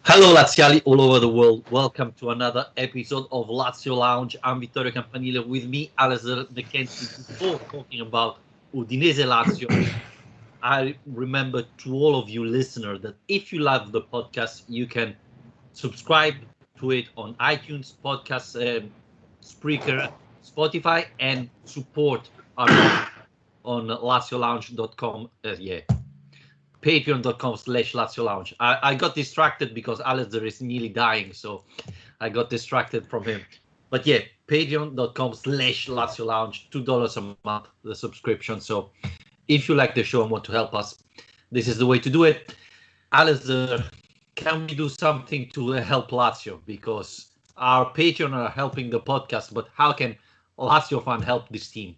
Hello Laziali all over the world. Welcome to another episode of Lazio Lounge. I'm Vittorio Campanile. With me, Alistair McKenzie. Before talking about Udinese-Lazio, I remember to all of you listeners that if you love the podcast, you can subscribe to it on iTunes, podcast, Spreaker, Spotify, and support our on LazioLounge.com. Patreon.com/Lazio Lounge. I got distracted because Alistair is nearly dying, so I got distracted from him. But yeah, Patreon.com/Lazio Lounge, $2 a month, the subscription. So if you like the show and want to help us, this is the way to do it. Alistair, can we do something to help Lazio? Because our Patreon are helping the podcast, but how can Lazio fan help this team?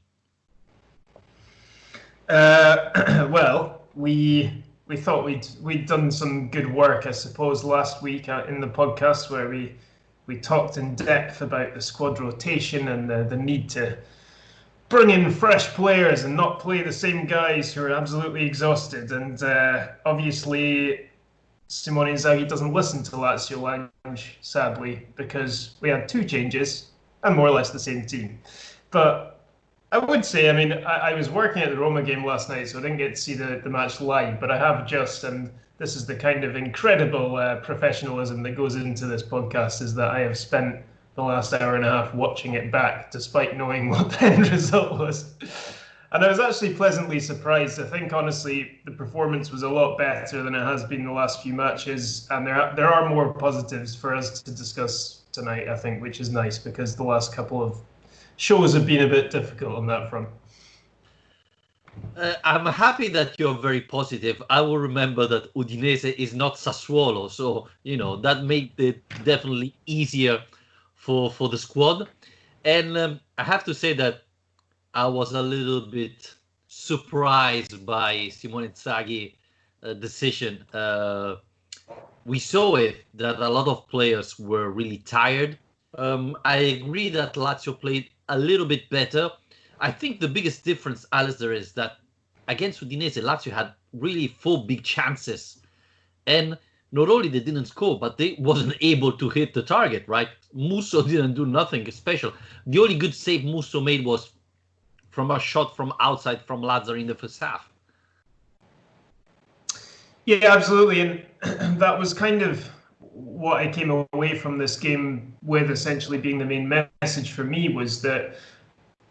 Well, we thought we'd done some good work, I suppose, last week in the podcast where we talked in depth about the squad rotation and the need to bring in fresh players and not play the same guys who are absolutely exhausted. And obviously, Simone Inzaghi doesn't listen to Lazio Lounge, sadly, because we had two changes and more or less the same team. But I would say, I was working at the Roma game last night, so I didn't get to see the match live, but I have just, and this is the kind of incredible professionalism that goes into this podcast, is that I have spent the last hour and a half watching it back, despite knowing what the end result was. And I was actually pleasantly surprised. I think, honestly, the performance was a lot better than it has been the last few matches, and there are more positives for us to discuss tonight, I think, which is nice, because the last couple of shows have been a bit difficult on that front. I'm happy that you're very positive. I will remember that Udinese is not Sassuolo, so that made it definitely easier for the squad. And I have to say that I was a little bit surprised by Simone Inzaghi's decision. We saw it that a lot of players were really tired. I agree that Lazio played a little bit better. I think the biggest difference, Alistair, is that against Udinese, Lazio had really 4 big chances. And not only they didn't score, but they wasn't able to hit the target, right? Musso didn't do nothing special. The only good save Musso made was from a shot from outside from Lazar in the first half. Yeah, absolutely. And that was kind of what I came away from this game with, essentially being the main message for me, was that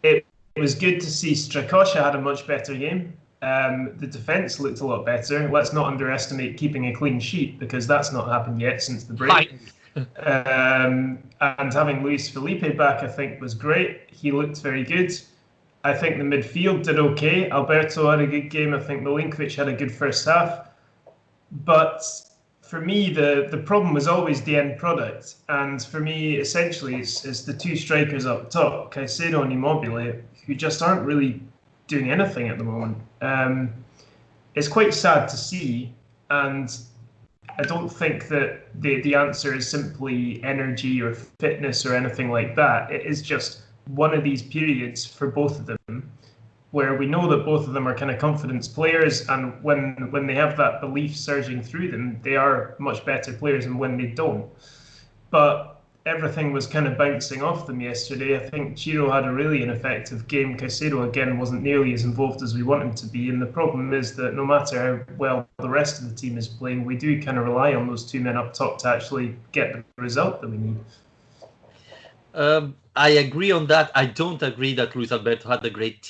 it was good to see Strakosha had a much better game. The defence looked a lot better. Let's not underestimate keeping a clean sheet, because that's not happened yet since the break. And having Luis Felipe back, I think, was great. He looked very good. I think the midfield did okay. Alberto had a good game. I think Milinkovic had a good first half. But for me, the problem was always the end product. And for me, essentially, it's the two strikers up top, Caicedo and Immobile, who just aren't really doing anything at the moment. It's quite sad to see. And I don't think that the answer is simply energy or fitness or anything like that. It is just one of these periods for both of them where we know that both of them are kind of confidence players, and when they have that belief surging through them, they are much better players than when they don't. But everything was kind of bouncing off them yesterday. I think Ciro had a really ineffective game. Caicedo, again, wasn't nearly as involved as we want him to be, and the problem is that no matter how well the rest of the team is playing, we do kind of rely on those two men up top to actually get the result that we need. I agree on that. I don't agree that Luis Alberto had a great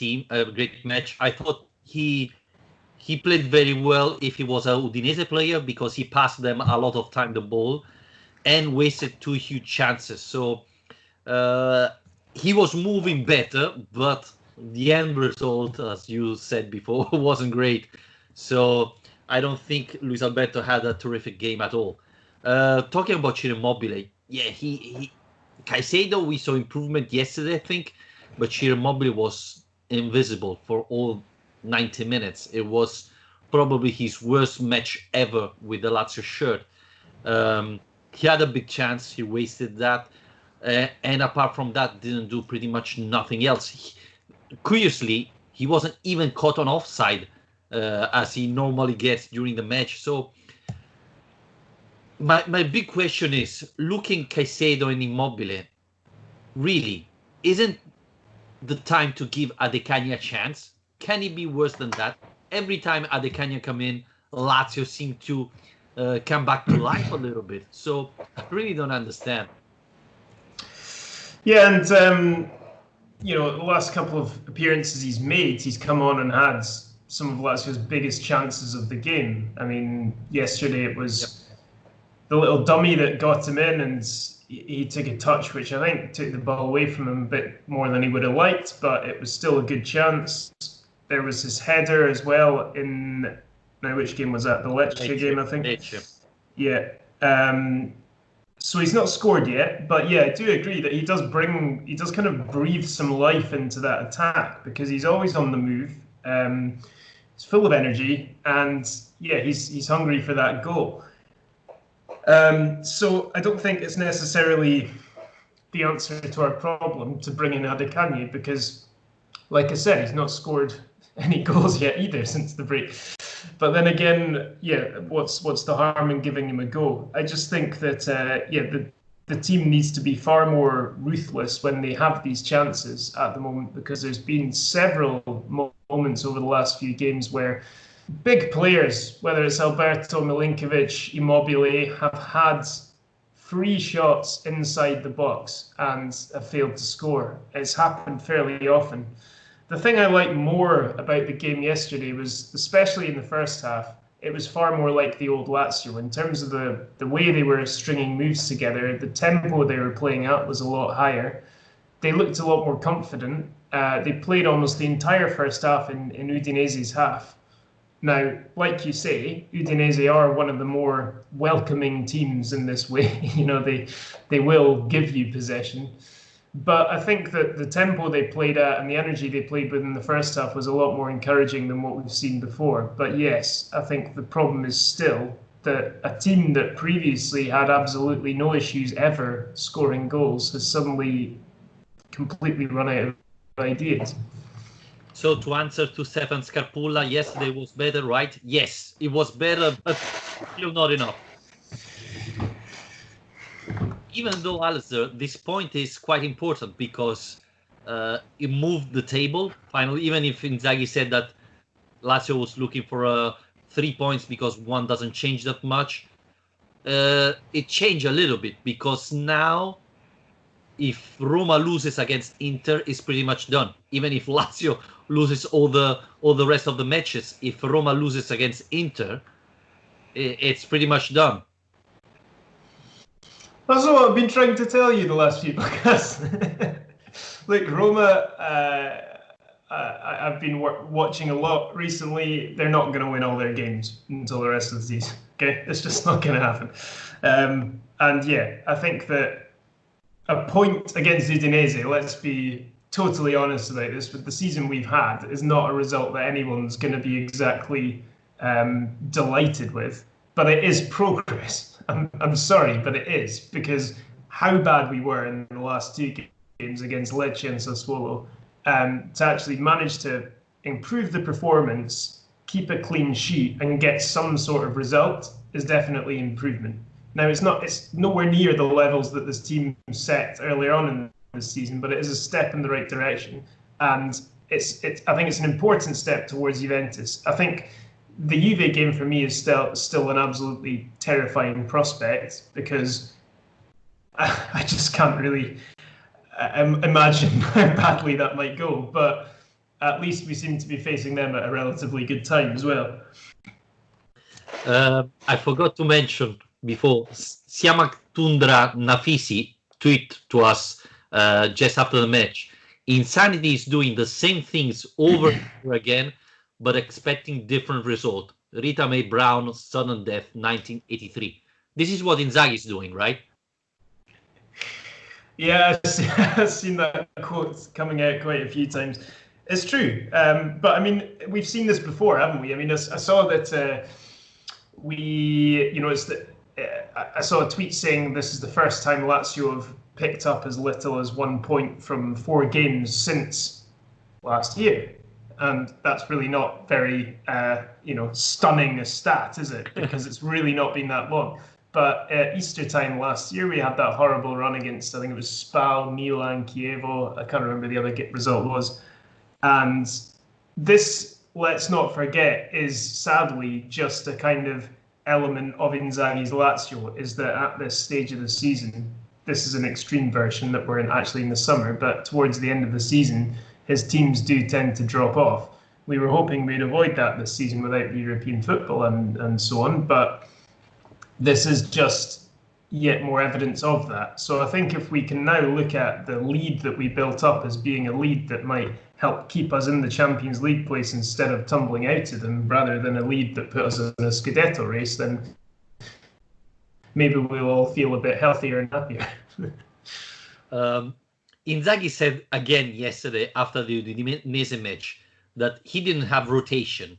match. I thought he played very well if he was a Udinese player, because he passed them a lot of time the ball and wasted 2 huge chances. So he was moving better, but the end result, as you said before, wasn't great. So I don't think Luis Alberto had a terrific game at all. Talking about Ciro Immobile, yeah, Caicedo, we saw improvement yesterday, I think, but Ciro Immobile was invisible for all 90 minutes. It was probably his worst match ever with the Lazio shirt. He had a big chance, he wasted that, and apart from that, didn't do pretty much nothing else. Curiously, he wasn't even caught on offside as he normally gets during the match. So My big question is, looking Caicedo and Immobile, really, isn't the time to give Adekanya a chance? Can it be worse than that? Every time Adekanya come in, Lazio seem to come back to life a little bit. So I really don't understand. Yeah, and the last couple of appearances he's made, he's come on and had some of Lazio's biggest chances of the game. I mean, yesterday it was the little dummy that got him in, and he took a touch, which I think took the ball away from him a bit more than he would have liked, but it was still a good chance. There was his header as well in, now which game was that? The Lecce game, I think. Lecce. Yeah. So he's not scored yet, but yeah, I do agree that he does kind of breathe some life into that attack, because he's always on the move. He's full of energy, and yeah, he's hungry for that goal. So I don't think it's necessarily the answer to our problem to bring in Adekanye, because, like I said, he's not scored any goals yet either since the break. But then again, yeah, what's the harm in giving him a go? I just think that the team needs to be far more ruthless when they have these chances at the moment, because there's been several moments over the last few games where big players, whether it's Alberto, Milinkovic, Immobile, have had free shots inside the box and have failed to score. It's happened fairly often. The thing I liked more about the game yesterday was, especially in the first half, it was far more like the old Lazio in terms of the way they were stringing moves together. The tempo they were playing at was a lot higher. They looked a lot more confident. They played almost the entire first half in Udinese's half. Now, like you say, Udinese are one of the more welcoming teams in this way. They will give you possession. But I think that the tempo they played at and the energy they played with in the first half was a lot more encouraging than what we've seen before. But yes, I think the problem is still that a team that previously had absolutely no issues ever scoring goals has suddenly completely run out of ideas. So to answer to Stefan Scarpulla, yesterday was better, right? Yes, it was better, but still not enough. Even though, Alistair, this point is quite important, because it moved the table finally, even if Inzaghi said that Lazio was looking for 3 points because one doesn't change that much. It changed a little bit, because now if Roma loses against Inter, it's pretty much done. Even if Lazio loses all the rest of the matches, if Roma loses against Inter, it's pretty much done. That's what I've been trying to tell you the last few podcasts. Look, Roma, I've been watching a lot recently. They're not going to win all their games until the rest of the season. Okay, it's just not going to happen. And yeah, I think that a point against Udinese, let's be totally honest about this, but the season we've had is not a result that anyone's going to be exactly delighted with. But it is progress. I'm sorry, but it is, because how bad we were in the last two games against Lecce and Sassuolo, to actually manage to improve the performance, keep a clean sheet, and get some sort of result is definitely improvement. Now, it's nowhere near the levels that this team set earlier on in this season, but it is a step in the right direction, and I think it's an important step towards Juventus. I think the Juve game for me is still an absolutely terrifying prospect, because I just can't really imagine how badly that might go. But at least we seem to be facing them at a relatively good time as well. I forgot to mention before, Siamak Tundra Nafisi tweet to us just after the match. Insanity is doing the same things over and over again, but expecting different result. Rita Mae Brown, sudden death, 1983. This is what Inzaghi is doing, right? Yeah, I've seen that quote coming out quite a few times. It's true, but I mean, we've seen this before, haven't we? I mean, I saw that I saw a tweet saying this is the first time Lazio have picked up as little as 1 point from 4 games since last year. And that's really not very, stunning a stat, is it? Because it's really not been that long. But at Easter time last year, we had that horrible run against, I think it was Spal, Milan, Chievo. I can't remember the other result was. And this, let's not forget, is sadly just a kind of element of Inzaghi's Lazio, is that at this stage of the season, this is an extreme version that we're in actually in the summer, but towards the end of the season, his teams do tend to drop off. We were hoping we'd avoid that this season without European football and so on, but this is just yet more evidence of that. So I think if we can now look at the lead that we built up as being a lead that might help keep us in the Champions League place instead of tumbling out of them, rather than a lead that put us in a Scudetto race, then maybe we'll all feel a bit healthier and happier. Inzaghi said again yesterday after the Udinese match that he didn't have rotation.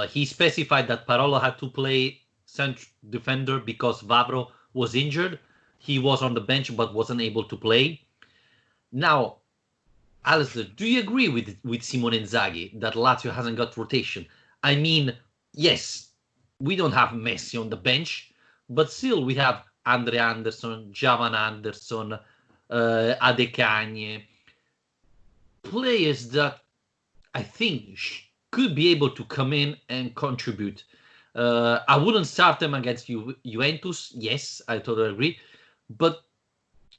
He specified that Parolo had to play central defender because Vavro was injured. He was on the bench but wasn't able to play. Now, Alistair, do you agree with Simone Inzaghi that Lazio hasn't got rotation? I mean, yes, we don't have Messi on the bench, but still we have Andre Anderson, Javan Anderson, Adekanye, players that I think could be able to come in and contribute. I wouldn't start them against Juventus. Yes, I totally agree. But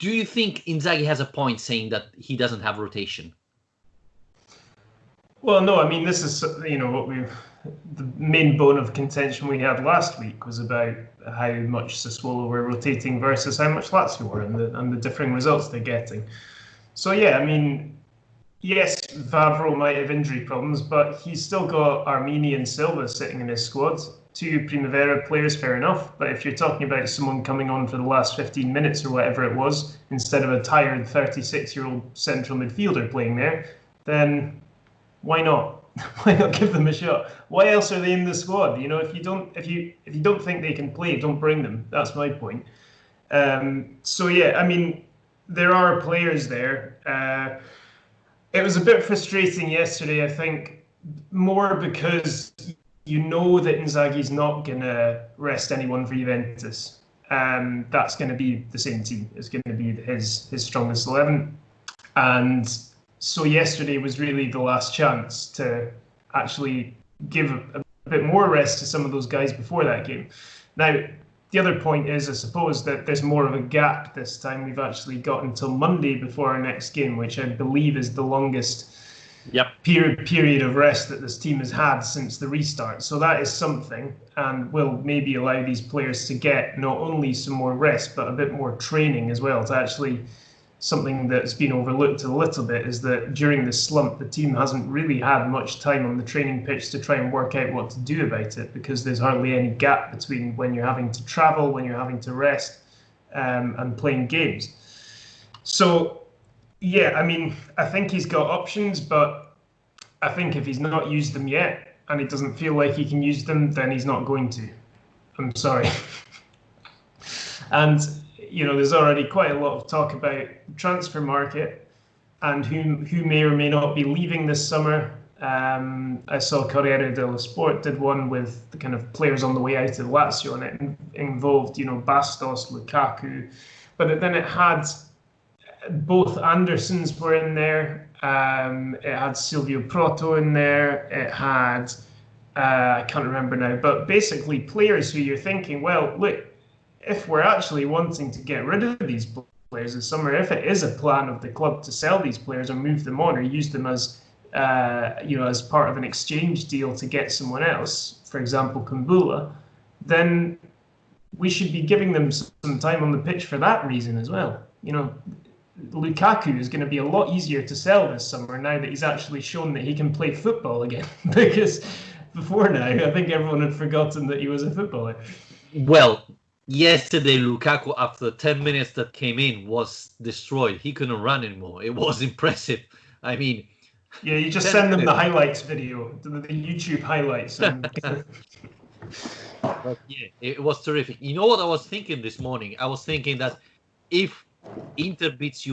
do you think Inzaghi has a point saying that he doesn't have rotation? Well, no, I mean, this is, the main bone of contention we had last week was about how much Sassuolo were rotating versus how much Lazio were and the differing results they're getting. So, yeah, I mean, yes, Vavro might have injury problems, but he's still got Armini and Silva sitting in his squad. 2 Primavera players, fair enough. But if you're talking about someone coming on for the last 15 minutes or whatever it was, instead of a tired 36-year-old central midfielder playing there, then why not? Why not give them a shot? Why else are they in the squad? You know, if you don't think they can play, don't bring them. That's my point. So yeah, I mean, there are players there. It was a bit frustrating yesterday, I think, more because you know that Inzaghi's not going to rest anyone for Juventus. That's going to be the same team. It's going to be his strongest 11. And so yesterday was really the last chance to actually give a bit more rest to some of those guys before that game. Now, the other point is, I suppose, that there's more of a gap this time. We've actually got until Monday before our next game, which I believe is the longest period of rest that this team has had since the restart. So that is something, and will maybe allow these players to get not only some more rest, but a bit more training as well. To actually, something that's been overlooked a little bit is that during the slump, the team hasn't really had much time on the training pitch to try and work out what to do about it, because there's hardly any gap between when you're having to travel, when you're having to rest, and playing games. So, yeah, I mean, I think he's got options, but I think if he's not used them yet and he doesn't feel like he can use them, then he's not going to. I'm sorry. And, you know, there's already quite a lot of talk about the transfer market and who may or may not be leaving this summer. I saw Corriere dello Sport did one with the kind of players on the way out of Lazio, and it involved, you know, Bastos, Lukaku, but then it had both Andersons were in there. It had Silvio Proto in there. It had, I can't remember now, but basically players who you're thinking, well, look, if we're actually wanting to get rid of these players this summer, if it is a plan of the club to sell these players or move them on or use them as, as part of an exchange deal to get someone else, for example, Kumbula, then we should be giving them some time on the pitch for that reason as well. You know, Lukaku is going to be a lot easier to sell this summer now that he's actually shown that he can play football again. Because before now, I think everyone had forgotten that he was a footballer. Well, yesterday, Lukaku, after 10 minutes that came in, was destroyed. He couldn't run anymore. It was impressive. I mean... Yeah, you just send them the highlights video, the YouTube highlights. And... But yeah, it was terrific. You know what I was thinking this morning? I was thinking that if Inter beats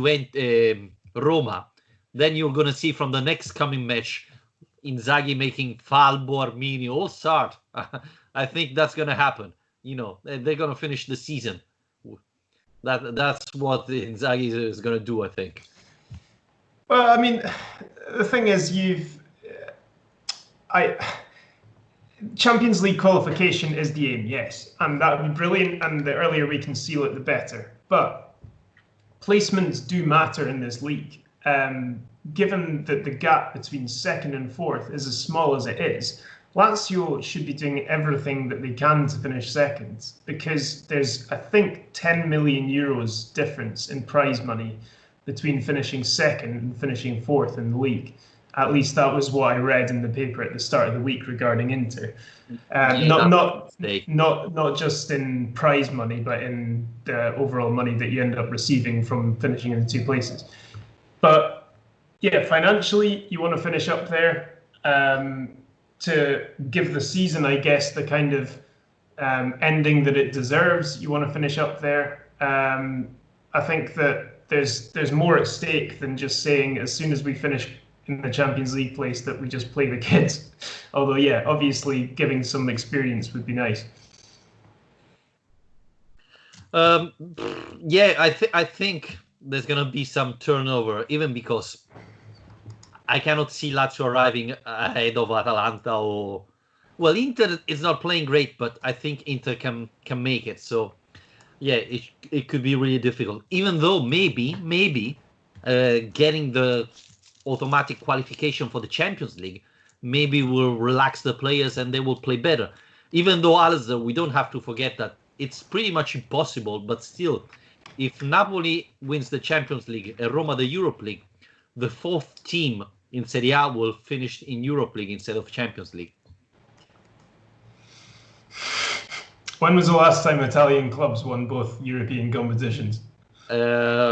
Roma, then you're going to see from the next coming match Inzaghi making Falbo, Armini all start. I think that's going to happen. they're gonna finish the season. That's what Inzaghi is gonna do, I think. Well, I mean, the thing is, Champions League qualification is the aim, yes, and that would be brilliant. And the earlier we can seal it, the better. But placements do matter in this league. Given that the gap between second and fourth is as small as it is, Lazio should be doing everything that they can to finish second, because there's, I think, 10 million euros difference in prize money between finishing second and finishing fourth in the league. At least that was what I read in the paper at the start of the week regarding Inter. Not just in prize money, but in the overall money that you end up receiving from finishing in the two places. But yeah, financially, you want to finish up there to give the season, I guess, the kind of ending that it deserves. You want to finish up there. I think that there's more at stake than just saying as soon as we finish in the Champions League place that we just play the kids. Although, yeah, obviously giving some experience would be nice. Yeah, I think there's gonna be some turnover, even because I cannot see Lazio arriving ahead of Atalanta or, well, Inter is not playing great, but I think Inter can make it. So yeah, it could be really difficult. Even though maybe getting the automatic qualification for the Champions League maybe will relax the players and they will play better. Even though, Alistair, we don't have to forget that it's pretty much impossible, but still, if Napoli wins the Champions League and Roma the Europa League, the fourth team in Serie A will finish in Europa League instead of Champions League. When was the last time Italian clubs won both European competitions? 90.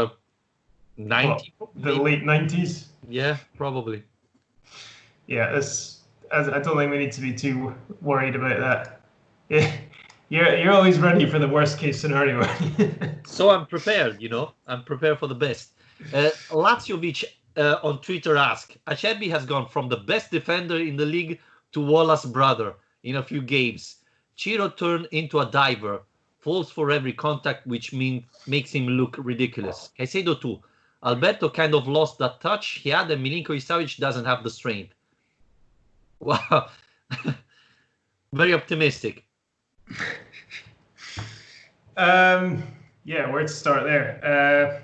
The late 90s? Yeah, probably. Yeah, I don't think we need to be too worried about that. Yeah, you're always ready for the worst case scenario. So I'm prepared, I'm prepared for the best. Laziovic on Twitter asked, Acerbi has gone from the best defender in the league to Wallace's brother in a few games. Ciro turned into a diver, falls for every contact, which makes him look ridiculous. Caicedo too. Alberto kind of lost that touch he had, and Milinkovic-Savic doesn't have the strength. Wow. Very optimistic. Yeah, where to start there?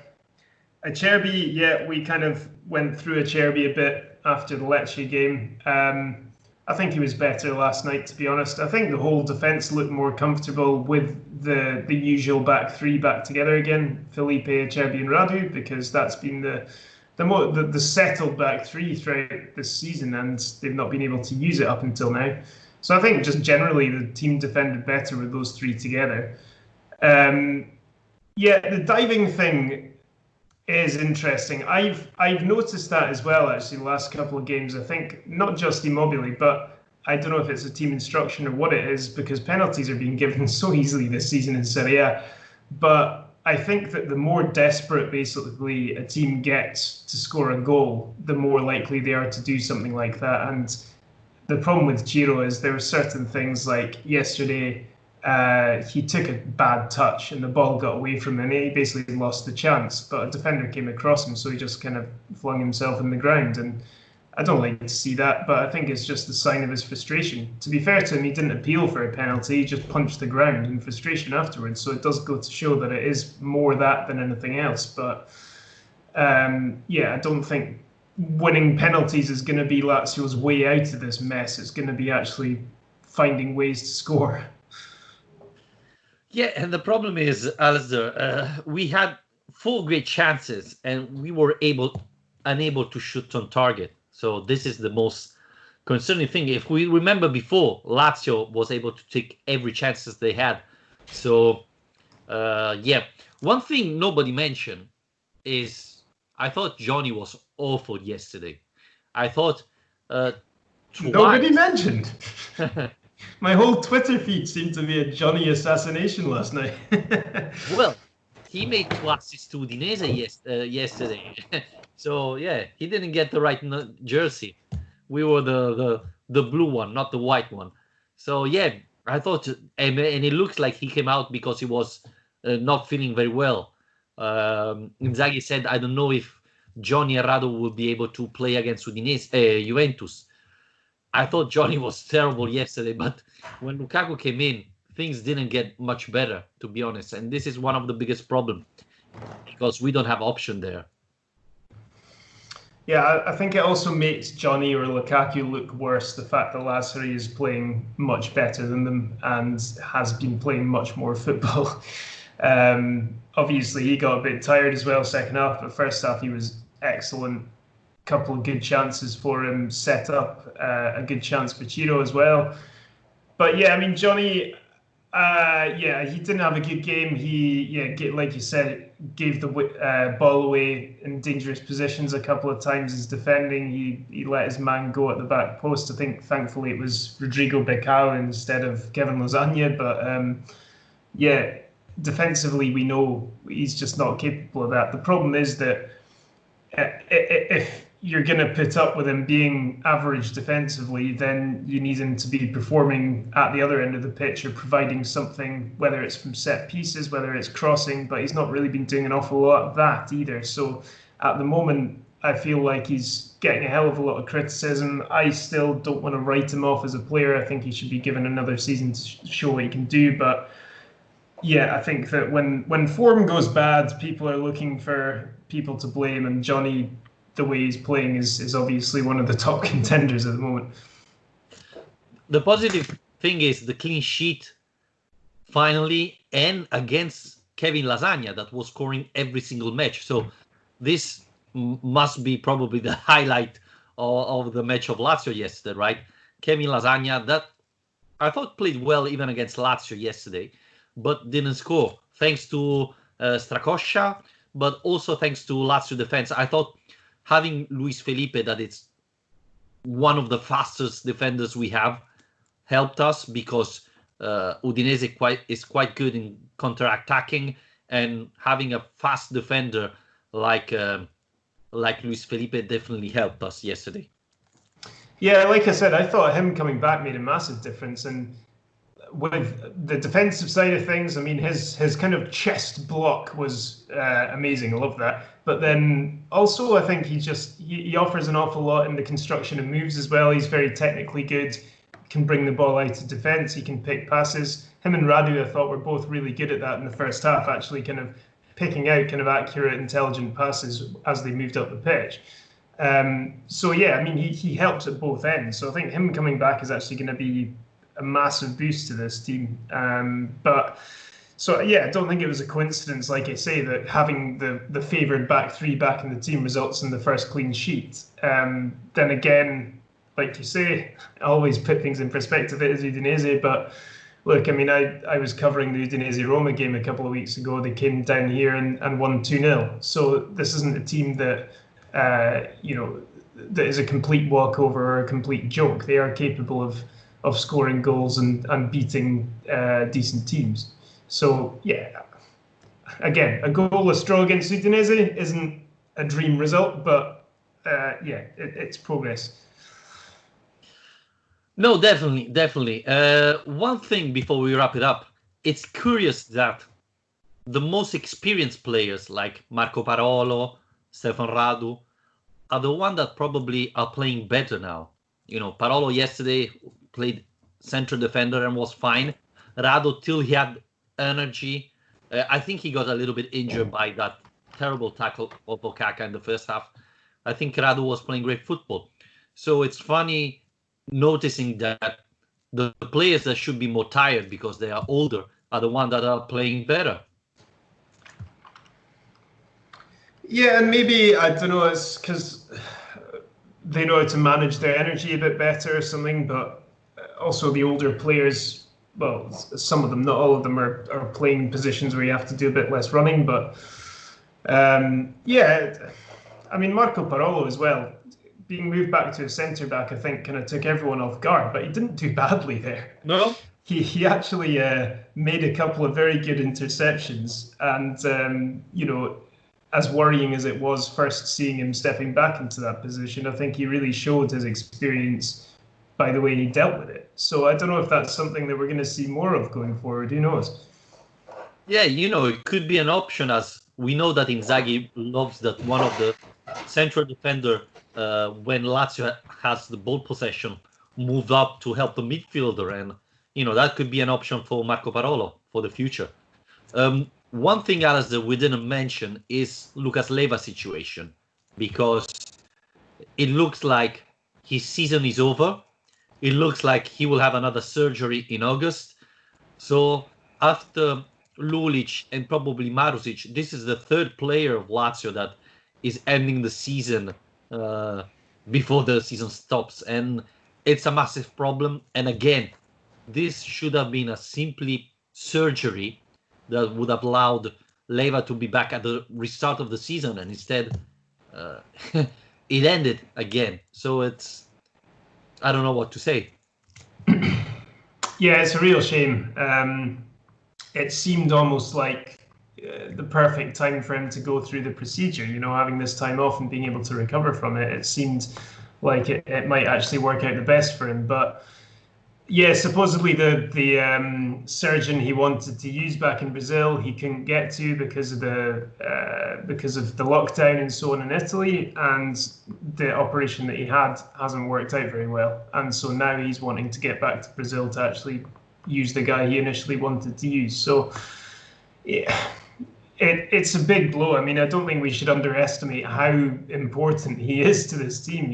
Acerbi, yeah, we kind of went through Acerbi a bit after the Lecce game. I think he was better last night, to be honest. I think the whole defence looked more comfortable with the usual back three back together again, Felipe, Acerbi and Radu, because that's been the settled back three throughout this season, and they've not been able to use it up until now. So I think just generally the team defended better with those three together. Yeah, the diving thing is interesting. I've noticed that as well, actually, the last couple of games. I think not just Immobile, but I don't know if it's a team instruction or what it is, because penalties are being given so easily this season in Serie A. But I think that the more desperate, basically, a team gets to score a goal, the more likely they are to do something like that. And the problem with Ciro is there were certain things like yesterday, he took a bad touch and the ball got away from him and he basically lost the chance, but a defender came across him, so he just kind of flung himself in the ground. And I don't like to see that, but I think it's just a sign of his frustration. To be fair to him, he didn't appeal for a penalty, he just punched the ground in frustration afterwards, so it does go to show that it is more that than anything else. But yeah, I don't think winning penalties is going to be Lazio's way out of this mess. It's going to be actually finding ways to score. Yeah, and the problem is, Alistair, we had 4 great chances and we were unable to shoot on target. So this is the most concerning thing. If we remember before, Lazio was able to take every chances they had. So, yeah. One thing nobody mentioned is I thought Johnny was awful yesterday. I thought nobody mentioned. My whole Twitter feed seemed to be a Johnny assassination last night. Well, he made 2 assists to Udinese yesterday. So, yeah, he didn't get the right jersey. We were the blue one, not the white one. So, yeah, I thought, and it looks like he came out because he was not feeling very well. Inzaghi said, I don't know if Johnny and Rado will be able to play against Juventus. I thought Johnny was terrible yesterday, but when Lukaku came in, things didn't get much better, to be honest. And this is one of the biggest problems because we don't have option there. Yeah, I think it also makes Johnny or Lukaku look worse, the fact that Lazio is playing much better than them and has been playing much more football. Obviously, he got a bit tired as well second half, but first half he was excellent. Couple of good chances for him, set up a good chance for Chiro as well. But yeah, I mean, Johnny, he didn't have a good game. Like you said, gave the ball away in dangerous positions a couple of times. His defending, he let his man go at the back post. I think, thankfully, it was Rodrigo Becao instead of Kevin Lasagna. But defensively, we know he's just not capable of that. The problem is that if you're going to put up with him being average defensively, then you need him to be performing at the other end of the pitch or providing something, whether it's from set pieces, whether it's crossing, but he's not really been doing an awful lot of that either. So at the moment, I feel like he's getting a hell of a lot of criticism. I still don't want to write him off as a player. I think he should be given another season to show what he can do, but yeah, I think that when form goes bad, people are looking for people to blame, and Johnny, the way he's playing, is obviously one of the top contenders at the moment. The positive thing is the clean sheet finally, and against Kevin Lasagna that was scoring every single match. So this must be probably the highlight of the match of Lazio yesterday, right? Kevin Lasagna, that I thought played well even against Lazio yesterday, but didn't score. Thanks to Strakosha, but also thanks to Lazio defense. I thought having Luis Felipe, that it's one of the fastest defenders we have, helped us because Udinese is quite good in counter-attacking, and having a fast defender like Luis Felipe definitely helped us yesterday. Yeah, like I said, I thought him coming back made a massive difference, and with the defensive side of things, I mean, his kind of chest block was amazing. I love that. But then also, I think he offers an awful lot in the construction of moves as well. He's very technically good, can bring the ball out of defense. He can pick passes. Him and Radu, I thought, were both really good at that in the first half, actually kind of picking out kind of accurate, intelligent passes as they moved up the pitch. So yeah, I mean, he helps at both ends. So I think him coming back is actually going to be a massive boost to this team. So yeah, I don't think it was a coincidence, like I say, that having the favoured back three back in the team results in the first clean sheet. Then again, like you say, I always put things in perspective. It is Udinese, but look, I mean, I was covering the Udinese-Roma game a couple of weeks ago. They came down here and won 2-0. So this isn't a team that that is a complete walkover or a complete joke. They are capable of scoring goals and beating decent teams. So yeah, again, a goalless draw against Udinese isn't a dream result, but it's progress. No, definitely. One thing before we wrap it up, it's curious that the most experienced players like Marco Parolo, Stefan Radu are the ones that probably are playing better now. You know, Parolo yesterday played central defender and was fine. Radu, till he had energy. I think he got a little bit injured by that terrible tackle of Okaka in the first half. I think Radu was playing great football. So it's funny noticing that the players that should be more tired because they are older are the ones that are playing better. Yeah, and maybe, I don't know, it's because they know how to manage their energy a bit better or something, but also the older players, well, some of them, not all of them, are playing positions where you have to do a bit less running, but yeah, I mean, Marco Parolo as well, being moved back to a centre-back, I think, kind of took everyone off guard, but he didn't do badly there. No? He actually made a couple of very good interceptions, and, as worrying as it was first seeing him stepping back into that position, I think he really showed his experience by the way he dealt with it. So I don't know if that's something that we're going to see more of going forward. Who knows? Yeah, it could be an option, as we know that Inzaghi loves that one of the central defender, when Lazio has the ball possession, move up to help the midfielder, and that could be an option for Marco Parolo for the future. One thing, Alice, that we didn't mention is Lucas Leiva's situation, because it looks like his season is over. It looks like he will have another surgery in August. So after Lulic and probably Marusic, this is the third player of Lazio that is ending the season before the season stops. And it's a massive problem. And again, this should have been a simply surgery that would have allowed Leiva to be back at the restart of the season. And instead, it ended again. So I don't know what to say. Yeah, it's a real shame. It seemed almost like the perfect time for him to go through the procedure, having this time off and being able to recover from it. It seemed like it might actually work out the best for him. But yeah, supposedly the surgeon he wanted to use back in Brazil, he couldn't get to because of the lockdown and so on in Italy, and the operation that he had hasn't worked out very well. And so now he's wanting to get back to Brazil to actually use the guy he initially wanted to use. So yeah, it's a big blow. I mean, I don't think we should underestimate how important he is to this team.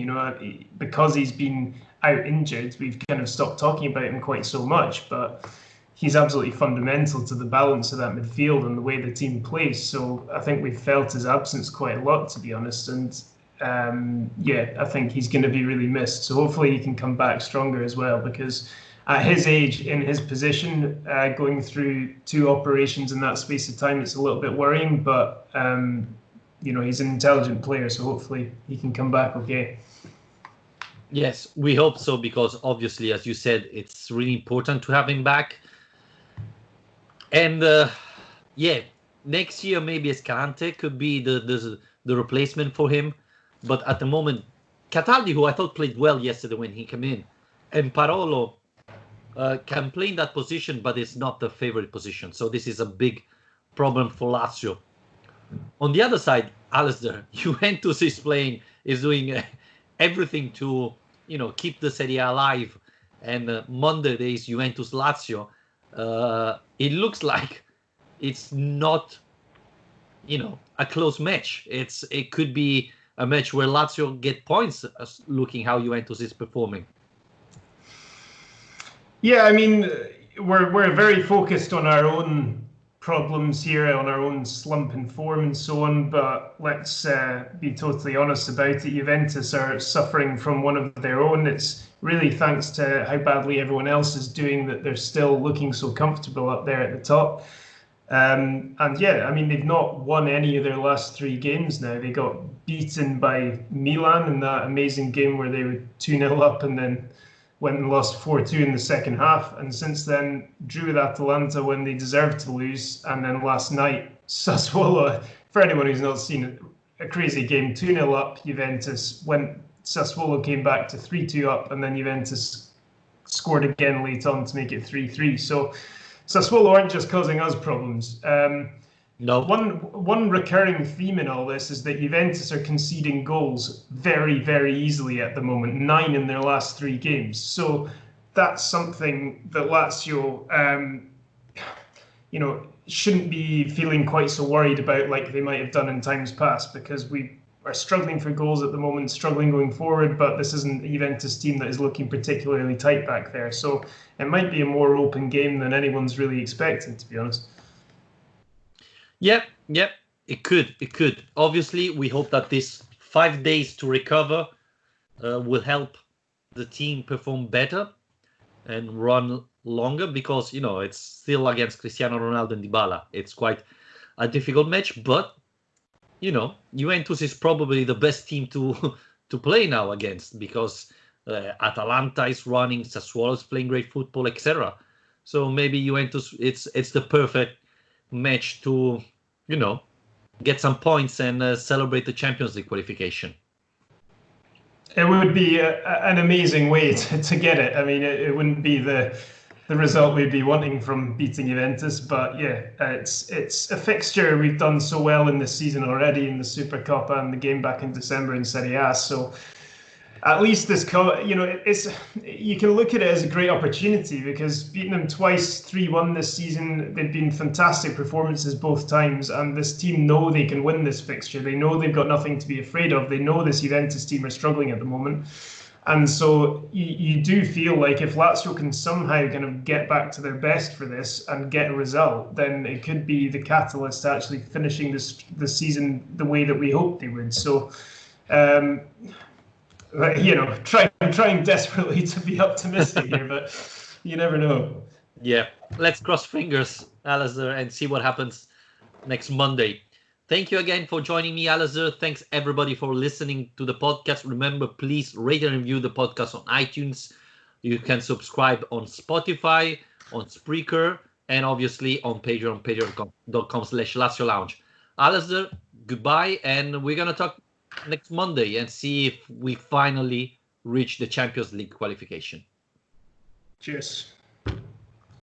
Because he's been out injured, we've kind of stopped talking about him quite so much, but he's absolutely fundamental to the balance of that midfield and the way the team plays. So I think we've felt his absence quite a lot, to be honest. And I think he's going to be really missed. So hopefully he can come back stronger as well, because at his age, in his position, going through 2 operations in that space of time, it's a little bit worrying. But he's an intelligent player, so hopefully he can come back okay. Yes, we hope so, because obviously, as you said, it's really important to have him back. And next year maybe Escalante could be the replacement for him. But at the moment, Cataldi, who I thought played well yesterday when he came in, and Parolo can play in that position, but it's not the favorite position. So this is a big problem for Lazio. On the other side, Alistair, Juventus is doing everything to keep the Serie A alive. And Monday there is Juventus-Lazio. It looks like it's not, a close match. It could be a match where Lazio get points, looking how Juventus is performing. Yeah, I mean, we're very focused on our own problems here, on our own slump in form and so on, but let's be totally honest about it. Juventus are suffering from one of their own. It's really thanks to how badly everyone else is doing that they're still looking so comfortable up there at the top. And yeah, I mean, they've not won any of their last 3 games now. They got beaten by Milan in that amazing game where they were 2-0 up and then went and lost 4-2 in the second half. And since then, drew with Atalanta when they deserved to lose. And then last night, Sassuolo, for anyone who's not seen a crazy game, 2-0 up, Juventus, Sassuolo came back to 3-2 up, and then Juventus scored again late on to make it 3-3. So Sassuolo aren't just causing us problems. No. One recurring theme in all this is that Juventus are conceding goals very, very easily at the moment, 9 in their last 3 games. So that's something that Lazio, shouldn't be feeling quite so worried about like they might have done in times past, because we are struggling for goals at the moment, struggling going forward, but this isn't a Juventus team that is looking particularly tight back there. So it might be a more open game than anyone's really expecting, to be honest. Yep, it could. Obviously, we hope that this 5 days to recover will help the team perform better and run longer, because, it's still against Cristiano Ronaldo and Dybala. It's quite a difficult match, but, Juventus is probably the best team to play now against, because Atalanta is running, Sassuolo is playing great football, etc. So maybe Juventus, it's the perfect match to, get some points and celebrate the Champions League qualification. It would be an amazing way to get it. I mean, it wouldn't be the result we'd be wanting from beating Juventus, but yeah, it's a fixture we've done so well in this season already in the Supercoppa and the game back in December in Serie A. So at least it's you can look at it as a great opportunity because beating them twice, 3-1 this season, they've been fantastic performances both times, and this team know they can win this fixture. They know they've got nothing to be afraid of. They know this Juventus team are struggling at the moment. And so you do feel like if Lazio can somehow kind of get back to their best for this and get a result, then it could be the catalyst to actually finishing the season the way that we hoped they would. So, I'm trying desperately to be optimistic here, but you never know. Yeah, let's cross fingers, Alistair, and see what happens next Monday. Thank you again for joining me, Alistair. Thanks everybody for listening to the podcast. Remember, please rate and review the podcast on iTunes. You can subscribe on Spotify, on Spreaker, and obviously on Patreon, patreon.com/Lazio Lounge. Alistair, goodbye, and we're gonna talk next Monday and see if we finally reach the Champions League qualification. Cheers.